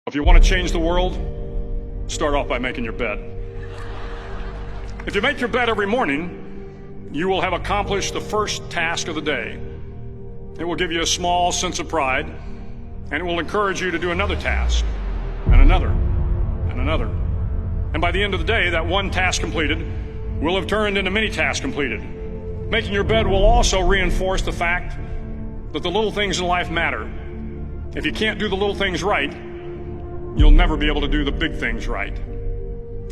If you want to change the world, start off by making your bed. If you make your bed every morning, you will have accomplished the first task of the day. It will give you a small sense of pride, and it will encourage you to do another task, and another, and another. And by the end of the day, that one task completed will have turned into many tasks completed. Making your bed will also reinforce the fact that the little things in life matter. If you can't do the little things right, you'll never be able to do the big things right.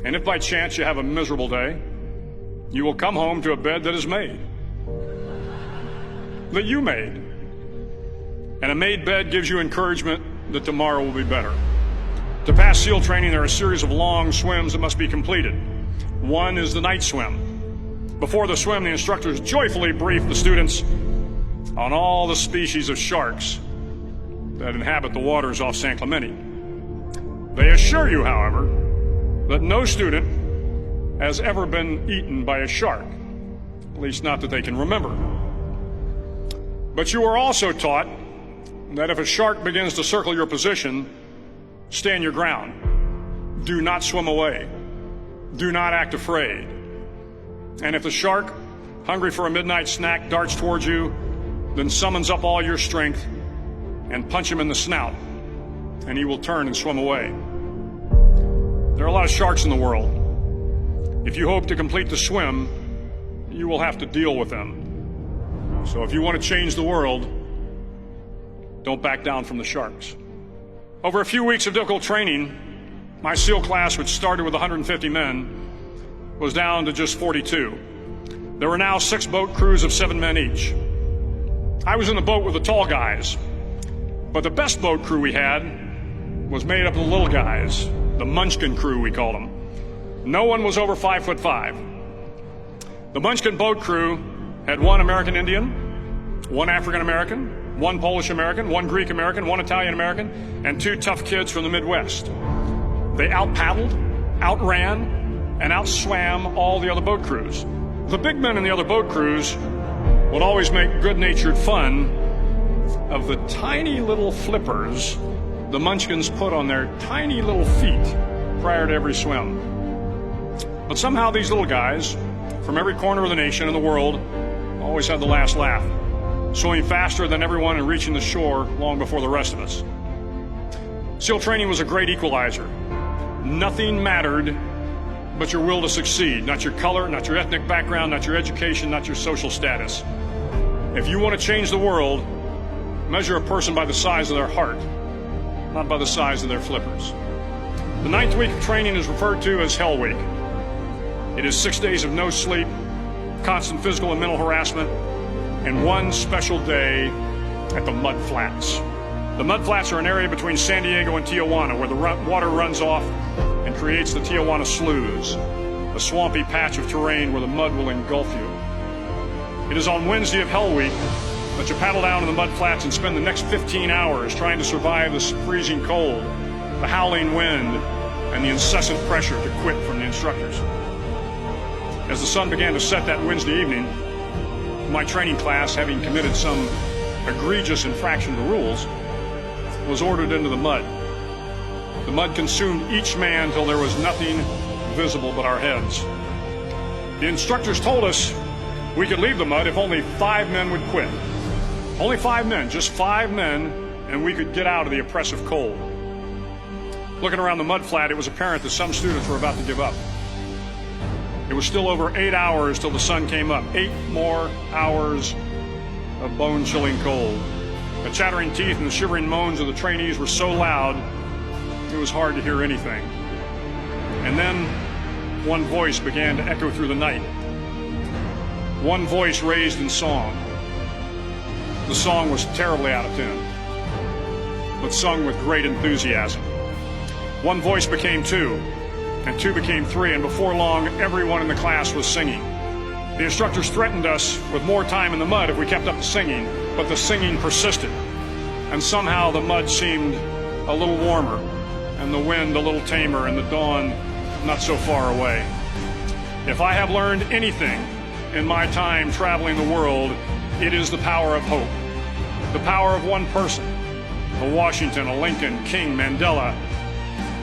And if by chance you have a miserable day, you will come home to a bed that is made, that you made. And a made bed gives you encouragement that tomorrow will be better. To pass SEAL training, there are a series of long swims that must be completed. One is the night swim. Before the swim, the instructors joyfully brief the students on all the species of sharks that inhabit the waters off San Clemente. They assure you, however, that no student has ever been eaten by a shark, at least not that they can remember. But you are also taught that if a shark begins to circle your position, stand your ground. Do not swim away. Do not act afraid. And if the shark, hungry for a midnight snack, darts towards you, then summons up all your strength and punch him in the snout, and he will turn and swim away. There are a lot of sharks in the world. If you hope to complete the swim, you will have to deal with them. So if you want to change the world, don't back down from the sharks. Over a few weeks of difficult training, my SEAL class, which started with 150 men, was down to just 42. There were now 6 boat crews of 7 men each. I was in the boat with the tall guys, but the best boat crew we had was made up of the little guys, the Munchkin crew, we called them. No one was over 5'5". The Munchkin boat crew had 1 American Indian, 1 African American, 1 Polish American, 1 Greek American, 1 Italian American, and 2 tough kids from the Midwest. They out-paddled, outran, and outswam all the other boat crews. The big men in the other boat crews would always make good-natured fun of the tiny little flippers the Munchkins put on their tiny little feet prior to every swim. But somehow these little guys from every corner of the nation and the world always had the last laugh, swimming faster than everyone and reaching the shore long before the rest of us. SEAL training was a great equalizer. Nothing mattered but your will to succeed, not your color, not your ethnic background, not your education, not your social status. If you want to change the world, measure a person by the size of their heart, not by the size of their flippers. The 9th week of training is referred to as Hell Week. It is 6 days of no sleep, constant physical and mental harassment, and 1 special day at the Mud Flats. The Mud Flats are an area between San Diego and Tijuana where the water runs off and creates the Tijuana Sloughs, a swampy patch of terrain where the mud will engulf you. It is on Wednesday of Hell Week that you paddle down to the Mud Flats and spend the next 15 hours trying to survive the freezing cold, the howling wind, and the incessant pressure to quit from the instructors. As the sun began to set that Wednesday evening, my training class, having committed some egregious infraction of the rules, was ordered into the mud. The mud consumed each man till there was nothing visible but our heads. The instructors told us we could leave the mud if only 5 men would quit. Only 5 men, just 5 men, and we could get out of the oppressive cold. Looking around the mud flat, it was apparent that some students were about to give up. It was still over 8 hours till the sun came up. 8 more hours of bone-chilling cold. The chattering teeth and the shivering moans of the trainees were so loud, it was hard to hear anything. And then one voice began to echo through the night. One voice raised in song. The song was terribly out of tune, but sung with great enthusiasm. One voice became 2, and 2 became 3, and before long, everyone in the class was singing. The instructors threatened us with more time in the mud if we kept up the singing, but the singing persisted, and somehow the mud seemed a little warmer, and the wind a little tamer, and the dawn not so far away. If I have learned anything in my time traveling the world, it is the power of hope, the power of one person, a Washington, a Lincoln, King, Mandela,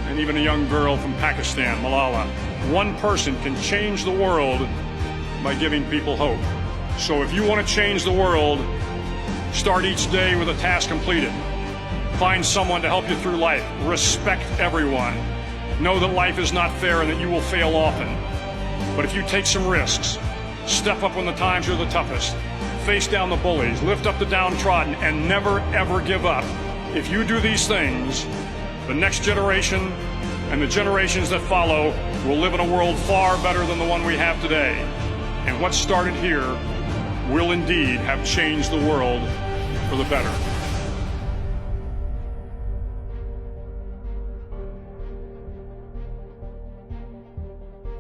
and even a young girl from Pakistan, Malala. One person can change the world by giving people hope. So if you want to change the world, start each day with a task completed. Find someone to help you through life. Respect everyone. Know that life is not fair and that you will fail often. But if you take some risks, step up when the times are the toughest, face down the bullies, lift up the downtrodden, and never ever give up. If you do these things, the next generation and the generations that follow will live in a world far better than the one we have today. And what started here will indeed have changed the world for the better.